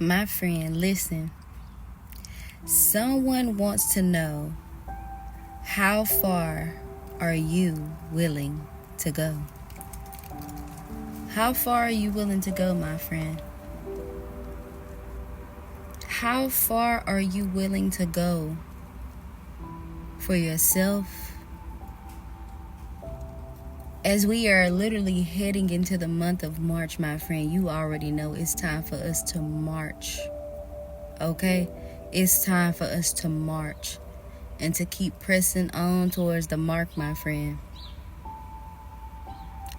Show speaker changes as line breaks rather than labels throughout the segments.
My friend, listen. Someone wants to know, how far are you willing to go? How far are you willing to go, my friend? How far are you willing to go for yourself? As we are literally heading into the month of March, my friend, you already know it's time for us to march. Okay? It's time for us to march and to keep pressing on towards the mark, my friend.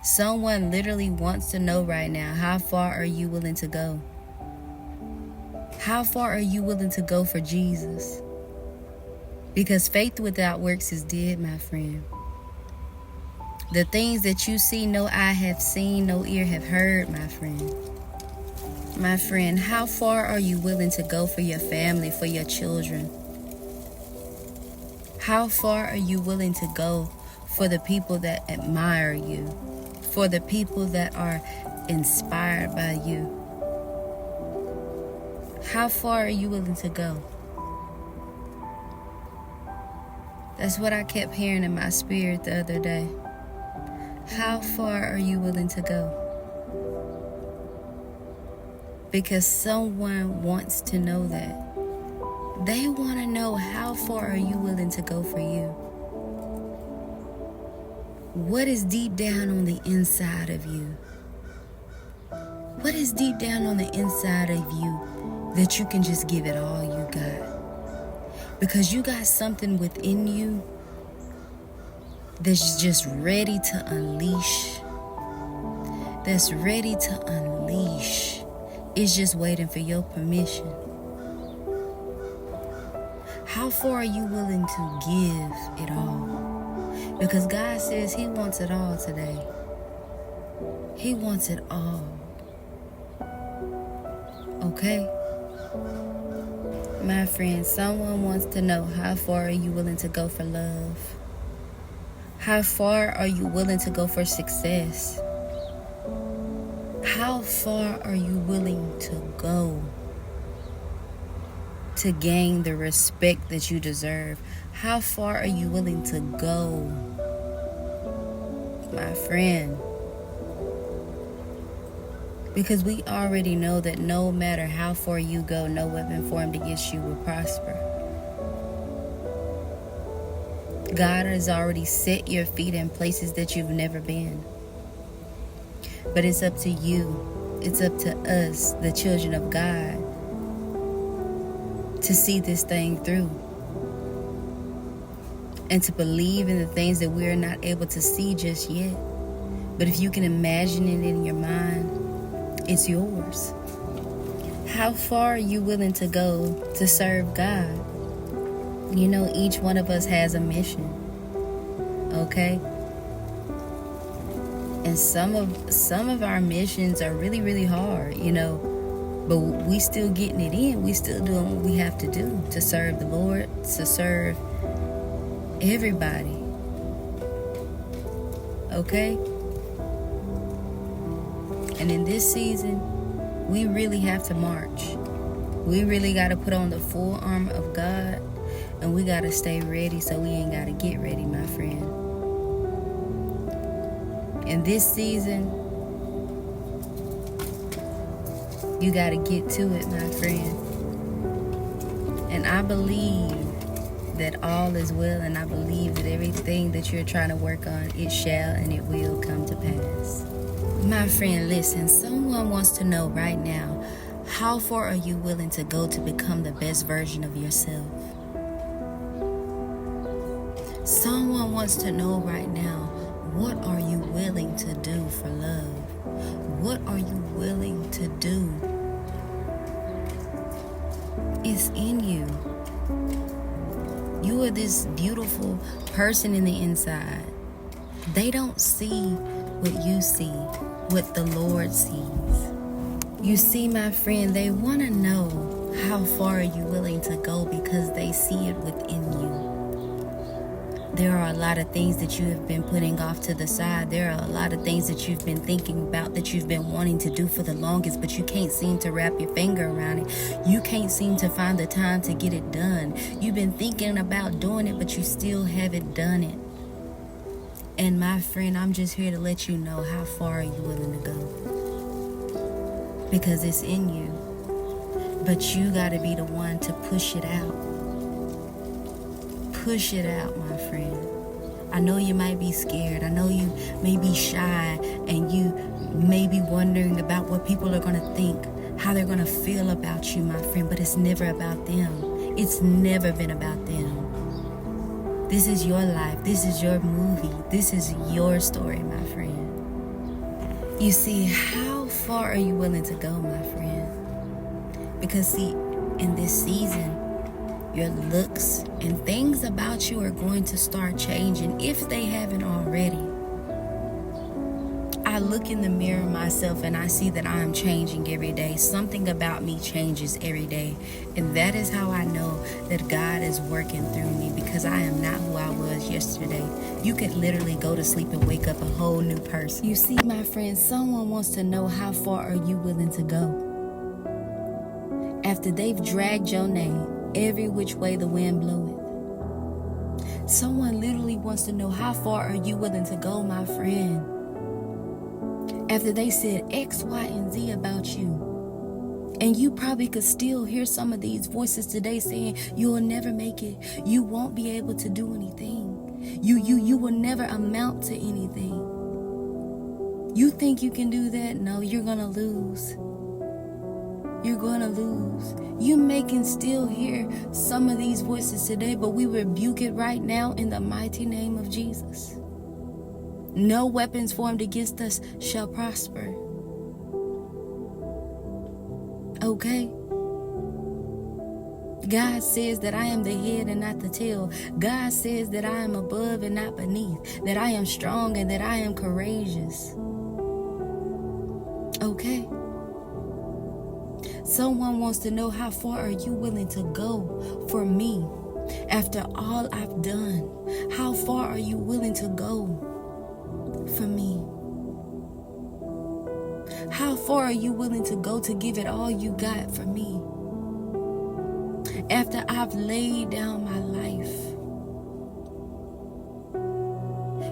Someone literally wants to know right now, how far are you willing to go? How far are you willing to go for Jesus? Because faith without works is dead, my friend. The things that you see, no eye have seen, no ear have heard, my friend. My friend, how far are you willing to go for your family, for your children? How far are you willing to go for the people that admire you, for the people that are inspired by you? How far are you willing to go? That's what I kept hearing in my spirit the other day. How far are you willing to go? Because someone wants to know that. They want to know, how far are you willing to go for you? What is deep down on the inside of you? What is deep down on the inside of you that you can just give it all you got? Because you got something within you that's just ready to unleash. That's ready to unleash. It's just waiting for your permission. How far are you willing to give it all? Because God says He wants it all today. He wants it all. Okay? My friend, someone wants to know, how far are you willing to go for love? How far are you willing to go for success? How far are you willing to go to gain the respect that you deserve? How far are you willing to go, my friend? Because we already know that no matter how far you go, no weapon formed against you will prosper. God has already set your feet in places that you've never been. But it's up to you. It's up to us, the children of God, to see this thing through. And to believe in the things that we're not able to see just yet. But if you can imagine it in your mind, it's yours. How far are you willing to go to serve God? You know, each one of us has a mission. Okay? And some of our missions are really, really hard, you know. But we still getting it in. We still doing what we have to do to serve the Lord, to serve everybody. Okay? And in this season, we really have to march. We really got to put on the full armor of God. And we got to stay ready, so we ain't got to get ready, my friend. In this season, you got to get to it, my friend. And I believe that all is well, and I believe that everything that you're trying to work on, it shall and it will come to pass. My friend, listen, someone wants to know right now, how far are you willing to go to become the best version of yourself? Someone wants to know right now, what are you willing to do for love? What are you willing to do? It's in you. You are this beautiful person in the inside. They don't see what you see, what the Lord sees. You see, my friend, they want to know, how far are you willing to go, because they see it within you. There are a lot of things that you have been putting off to the side. There are a lot of things that you've been thinking about, that you've been wanting to do for the longest, but you can't seem to wrap your finger around it. You can't seem to find the time to get it done. You've been thinking about doing it, but you still haven't done it. And my friend, I'm just here to let you know, how far are you willing to go? Because it's in you. But you got to be the one to push it out. Push it out, my friend. I know you might be scared. I know you may be shy, and you may be wondering about what people are going to think, how they're going to feel about you, my friend. But it's never about them. It's never been about them. This is your life. This is your movie. This is your story, my friend. You see, how far are you willing to go, my friend? Because see, in this season, your looks and things about you are going to start changing, if they haven't already. I look in the mirror myself and I see that I am changing every day. Something about me changes every day. And that is how I know that God is working through me, because I am not who I was yesterday. You could literally go to sleep and wake up a whole new person. You see, my friend, someone wants to know, how far are you willing to go? After they've dragged your name every which way the wind bloweth. Someone literally wants to know, how far are you willing to go, my friend? After they said X, Y, and Z about you. And you probably could still hear some of these voices today saying, you'll never make it. You won't be able to do anything. You will never amount to anything. You think you can do that? No, you're going to lose. You're going to lose. You may can still hear some of these voices today, but we rebuke it right now in the mighty name of Jesus. No weapons formed against us shall prosper. Okay? God says that I am the head and not the tail. God says that I am above and not beneath. That I am strong and that I am courageous. Okay? Someone wants to know, how far are you willing to go for me? After all I've done, how far are you willing to go for me? How far are you willing to go to give it all you got for me? After I've laid down my life.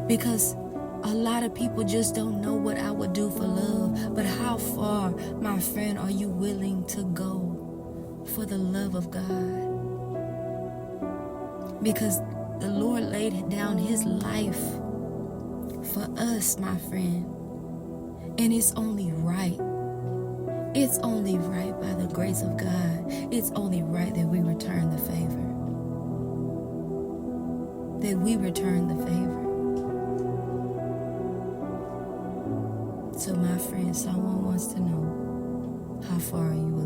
Because a lot of people just don't know what I would do for love. But how far, my friend, are you willing to go for the love of God? Because the Lord laid down his life for us, my friend. And it's only right. It's only right by the grace of God. It's only right that we return the favor. That we return the favor. So my friend, someone wants to know, how far are you